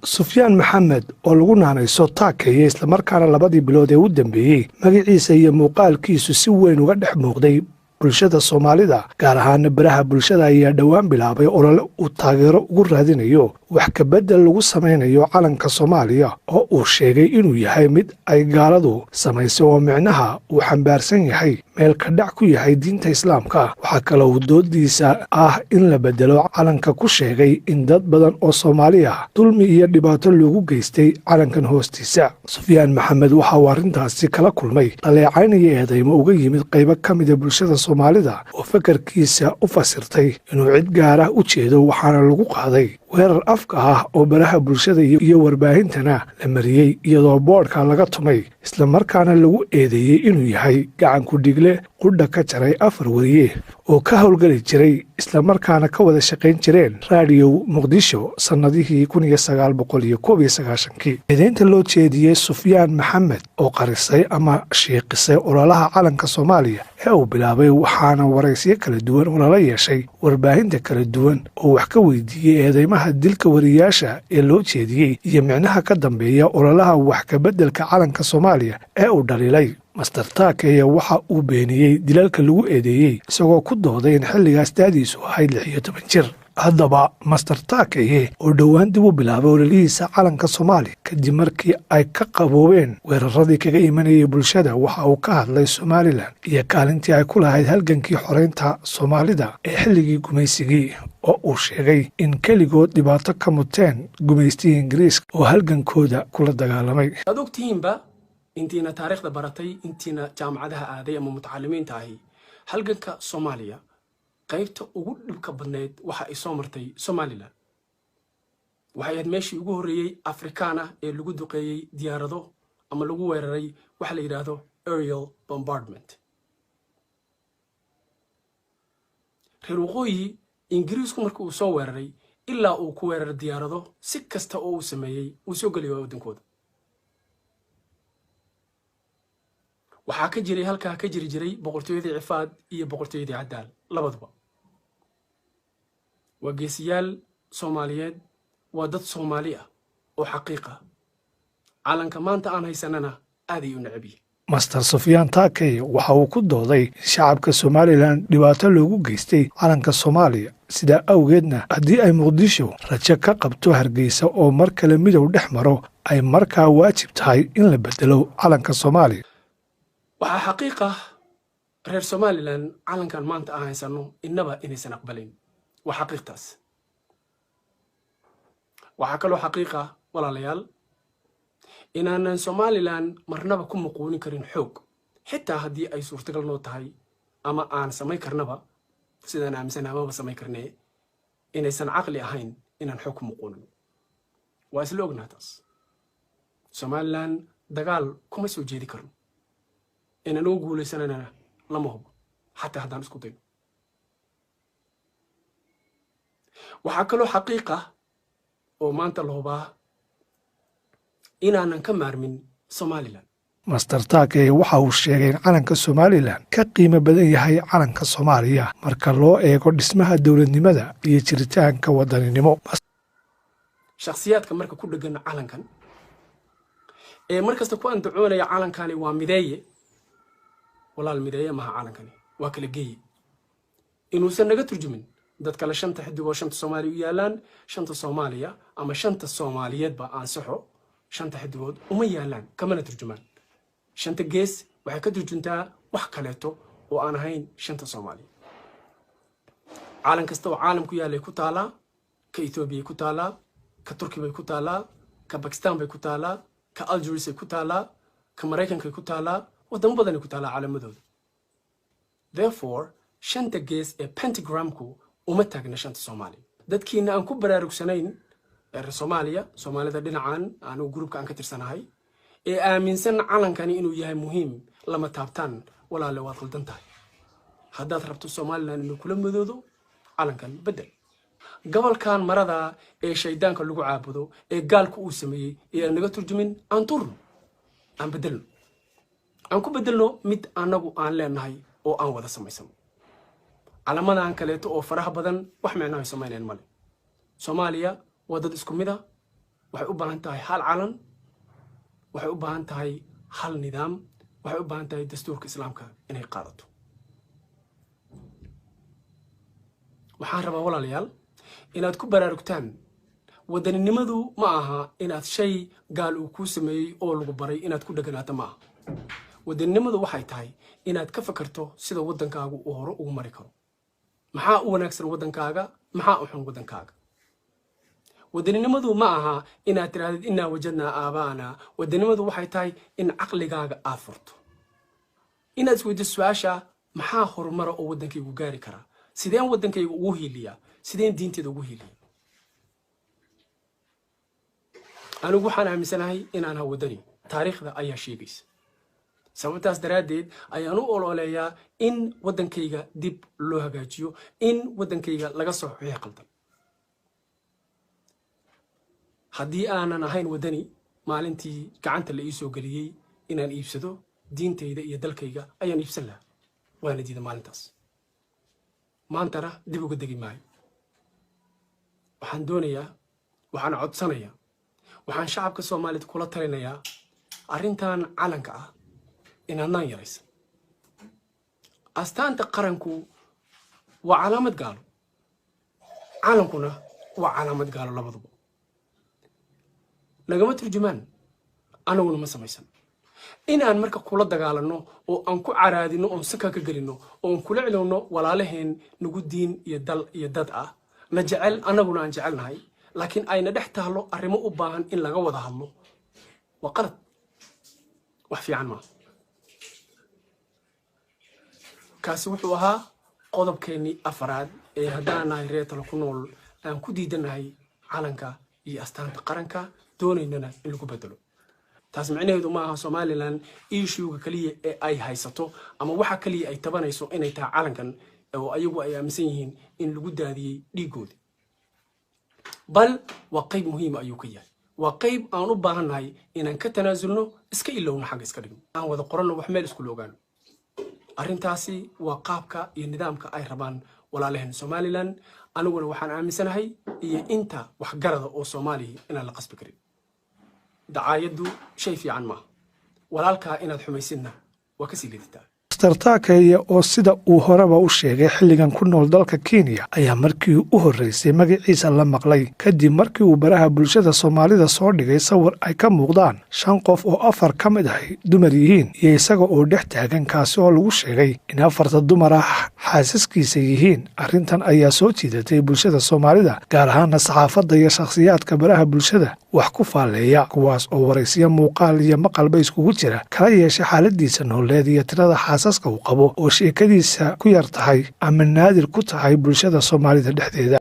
Sufyaan Maxamed oo lagu naanayso Taakeeye isla markaana labadii bilood ee u dambeeyay magaciisa iyo muuqaalkiisu si weyn uga dhex muuqday bulshada Soomaalida gaar ahaan baraha bulshada ayaa dhawaan bilaabay olole uu taageero ugu raadinayo wax ka bedel lagu sameynayo calanka Soomaaliya oo uu sheegay inuu yahay mid ay gaaladu samaysay oo micnaha uu xambaarsan yahay meel ka dhac ku yahay diinta Islaamka. waxa kale oo doodiisa in la bedelo calanka ku sheegay in dad badan oo Soomaali ah dulmi iyo dhibaato loogu geystay calankan hoostiisa. Sufyaan Maxamed waxa uu arrintaasi kala kulmay dhaleecayn iyo eedeymo uga yimid qaybo ka mid ah bulshada Soomaalida oo fakarkiisa u fasirtay inuu cid gaar ah u jeedo, waxaana lagu qaaday weerar afka ah oo baraha bulshada iyo warbaahintana la mariyey iyadoo boodhka laga tumay isla markaana lagu eedeeyey inuu yahay gacan ku dhigle qudha ka jaray 4 wariye oo ka howlgali jiray isla markaana ka wada shaqayn jireen raadiyo Muqdisho sanadihii 1991. eedeynta loo jeediyey Sufyaan Maxamed oo qarisay ama sheeqisay ololaha calanka Soomaaliya ee uu bilaabay, waxaana waraysiyo kala duwan oo lala yeeshay warbaahinta kala duwan oo wax ka weydiiyey eedeymaha dilka wariyaasha ee loo jeediyey iyo micnaha ka dambeeya ololaha wax ka bedelka calanka Soomaaliya ee uu dhaliilay. Master Taakeeye waxa uu beeniyey dilalka lagu eedeeyey isagoo ku dooday in xilligaas daadiisu ahayd 16 jir. haddaba Master Taakeeye oo dhowaan dib u bilaabay ololihiisa calanka Soomaaliya kadib markii ay ka qaboobeen weeraradii kaga imanayay bulshada, waxa uu ka hadlay Somaliland iyo kaalintii ay ku lahayd halgankii xoreynta Soomaalida ee xilligii gumaysigii oo uu sheegay in keligood dhibaato ka muteen gumaystigii Ingiriiska oo halgankooda kula dagaalamay. intiina taariikhda baratay, intiina jaamacadaha aaday ama mutacalimiinta ahi, halganka Soomaaliya qaybta ugu dhibka badneed waxa ay soo martay Somaliland. waxay ahayd meeshii ugu horreeyay Afrikaana ee lagu duqeeyay diyaarado ama lagu weeraray waxa la yiraahdo aerial bombardment. reer waqooyi Ingiriisku markii uu soo weeraray ilaa uu ku weeraray diyaarado si kasta oo uu sameeyay uu soo galiyay wadankooda. waxaa ka jiray halkaa ka jiri jiray boqortooyadii Cifaad iyo boqortooyadii Cadaal labaduba. waa geesiyaal Soomaaliyeed, waa dad Soomaali ah oo xaqiiqa calanka maanta aan haysanana aad ay u necab yihiin. Master Sufyaan Taakeeye waxa uu ku dooday in shacabka Somaliland dhibaato loogu geystay calanka Soomaaliya, sidaa awgeedna haddii ay Muqdisho rajo ka qabto Hargeysa oo mar kale midow dhex maro ay markaa waajib tahay in la bedelo calanka Soomaaliya. waxaa xaqiiqa reer Somaliland calankan maanta aan haysano innaba inaysan aqbalin. waa xaqiiqtaas. waxaa kaloo xaqiiqa walaalayaal inaanan Somaliland marnaba ku muquunin karin xoog, xitaa haddii ay suurtagal noo tahay ama aan samayn karnaba sidaan aaminsanahay amaba samayn karnee inaysan caqli ahayn inaan xoog ku muquunin. waa isla ognahay taas. Somaliland dagaal kuma soo jeedi karno, inaan ugu guulaysanana lama hubo xataa haddaan isku dayo. waxaa kaloo xaqiiqa oo maanta la hubaa inaanan ka maarmin Somaliland. Master Taakeeye waxa uu sheegay in calanka Somaliland ka qiimo badan yahay calanka Soomaaliya marka loo eego dhismaha dowladnimada iyo jiritaanka wadaninimo. shakhsiyaadka marka ku dhagan calankan ee markasta ku andacoonaya calankani waa mideeye. walaal mideeye maha calankani, waa kala geeye. inuusan naga turjumin dad kale 5 xidigoo 5 Soomaali u yaalaan, 5 Soomaaliya ama 5 Soomaaliyeed ba aan saxo 5 xidigood uma yaalaan kamana turjumaan. 5 gees waxay ka turjuntaa wax kaleeto oo aan ahayn 5 Soomaali. calan kasta oo caalamku yaalay ku taala, ka Ethiopia ku taala, ka Turkiga ku taala, ka Pakistan bay ku taala, ka Algeria ku taala, ka Mareykanka ku taala, wadamo badan ku taala calamadooda. therefore 5 gees ee pentagramku uma taagna 5 Soomaali. dadkiina aan ku baraarugsanayn reer Soomaaliya, Soomaalida dhinacan aanu groupka aan ka tirsanahay ee aaminsan calankani inuu yahay muhiim lama taabtaan. walaale waad qaldan tahay. haddaad rabto Somaliland inuu kula madoodo calankan bedel. gobolkan marada ee shaydaanka lagu caabudo ee gaalku uu sameeyay ee naga turjumin aan turno aan bedelno, aan ku bedelno mid anagu aan leenahay oo aan wada samaysano. calamadan kaleeto oo faraha badan wax macnaha samayneen male. Soomaaliya waa dad isku mid ah, waxay u baahan tahay hal calan, waxay u baahan tahay hal nidaam, waxay u baahan tahay dastuurka islaamka inay qaadato. waxaan rabaa walaalayaal inaad ku baraarugtaan wadaninimadu ma aha inaad shay gaal uu kuu sameeyey oo lagu baray inaad ku dhaganaato ma aha. wadaninimadu waxay tahay inaad ka fakarto sida wadankaagu uu hore ugu mari karo. maxaa u wanaagsan wadankaaga, maxaa u xun wadankaaga. wadaninimadu ma aha inaad tirahdid innaa wajadnaa aabaana. wadaninimadu waxay tahay in caqligaaga aad furto, inaad isweydiiso su-aasha maxaa horumara oo wadankaygu gaari karaa, sideen wadankaygu ugu hiiliyaa, sideen diinteeda ugu hiiliyaa. anigu waxaan aaminsanahay inaan ha wadani, taariikhda ayaa sheegaysa. sababtaas daraaddeed ayaan u ololeeyaa in wadankayga dib loo hagaajiyo, in wadankayga laga soo xuxiyo qaldan. haddii aanan ahayn wadani, maalintii gacanta la ii soo geliyey inaan iibsado diintayda iyo dalkayga ayaan iibsan lahaa, waana diida maalintaas. maantana dib uga degi maayo. waxaan doonayaa, waxaan codsanayaa, waxaan shacabka Soomaaliyeed kula talinayaa arrintan calanka ah inaadnaan yaraysan. astaanta qaranku waa calaamad gaalo, calankuna waa calaamad gaalo labaduba. nagama turjumaan, anaguna ma samaysan. inaan marka kula dagaalanno oo aan ku caraadino oon saka ka gelino oon kula cilowno walaalaheen nagu diin iyo dal iyo dad ah na jecel, annaguna aan jecelnahay, laakiin ayna dhex taalo arrimo u baahan in laga wada hadlo, waa qalad, wax fiican maaha. kaasi wuxuu ahaa qodobkeennii afaraad ee haddaan nahay reer Talo ku nool aan ku diidanahay calanka iyo astaanta qaranka, doonaynana in lagu bedelo. taas micnaheedu ma aha Somaliland issue-ga kaliya ee ay haysato ama waxa kaliya ay tabanayso inay tahay calankan oo ayagu ay aaminsan yihiin in lagu daadiyey dhiigoodi. bal waa qayb muhiim ayuu ka yahay, waa qayb aan u baahannahay inaan ka tanaasulno, iska ilowno, xagga iska dhigno, aan wada qoranno, wax meel isku ogaano. arrintaasi waa qaabka iyo nidaamka ay rabaan walaalaheen Somaliland. aniguna waxaan aaminsanahay iyo inta waxgarada oo Soomaaliya inaan la qasbi karin. dacaayadu shay fiican maaha, walaalkaa inaad xumaysidna waa ka sii liidataa. Mr. Takeya oo sida uu horeba u sheegay xilligan ku nool dalka Kenya ayaa markii u horeysay magaciisa la maqlay kadib markii uu baraha bulshada Soomaalida soo dhigay sawir ay ka muuqdaan 5 qof oo 4 ka mid ah dumar yihiin iyo isaga oo dhex taagan, kaasi oo lagu sheegay in 4 dumar ah xaasaskiisa yihiin. arrintan ayaa soo jiidatay bulshada Soomaalida, gaar ahaan saxaafadda iyo shakhsiyaadka baraha bulshada wax ku faaleeya, kuwaas oo waraysiyo muuqaal iyo maqalba iskugu jira kala yeeshay xaaladiisa nololeed iyo tirada xaasaska uu qabo oo sheekadiisa ku yar tahay ama naadir ku tahay bulshada Soomaalida dhexdeeda.